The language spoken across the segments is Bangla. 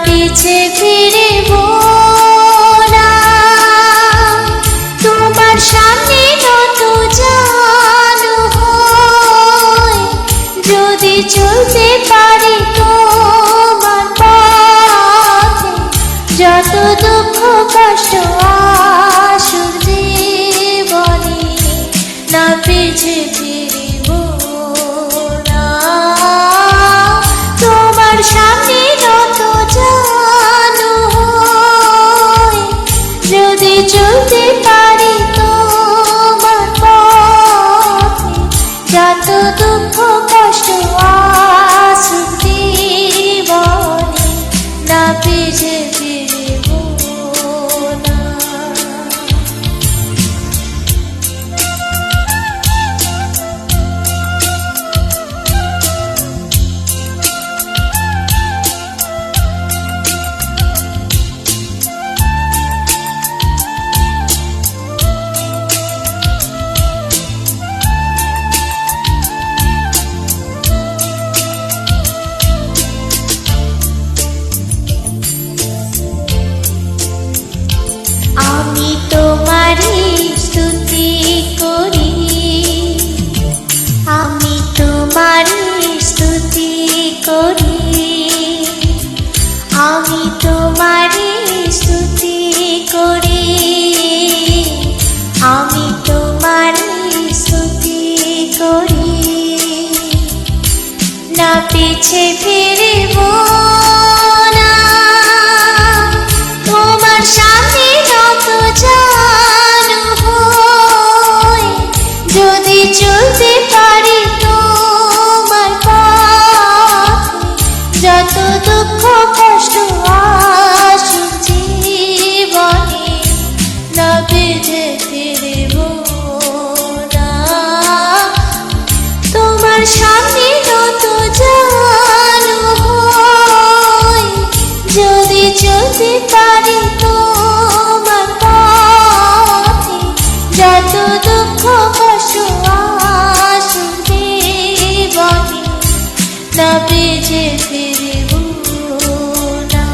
পিছে ফিরিব না, তোমার সামনে নত জানু হই, যদি চলতে পারি তোমার পথে, যত দুঃখ কষ্ট আসুক জীবনে, না পিছে ফিরিব না, তোমার সামনে নত জানু হই, যদি চলতে পারি তোমার পথে, যত দুঃখ কষ্ট আসুক জীবনে, না পিছে ফিরিব না। আমি তোমারই স্তুতি করি, আমি তোমারই স্তুতি করি, আমি তোমারই স্তুতি করি, আমি তোমারই স্তুতি করি, না পিছে ফিরিব না, তোমার সামনে নত জানু হই, যদি চলতে পারি তোমার পথে, যত দুঃখ কষ্ট আসুক জীবনে, না পিছে ফিরিব না, তোমার সামনে নত জানু হই, যদি চলতে পারি তোমার পথে, যত দুঃখ কষ্ট আসুক জীবনে, না পিছে ফিরিব না।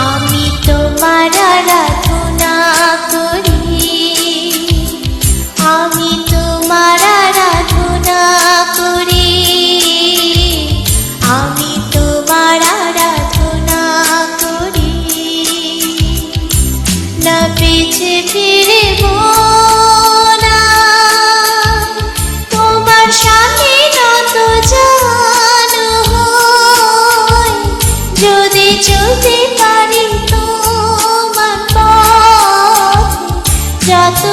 আমি তোমার আরাধনা করি, আমি তোমার আরাধনা করি, আমি তোমার আরাধনা করি, না পিছে ফিরিব না, তোমার সামনে নত জানু হই, যদি চলতে পারি তোমার পথে, যত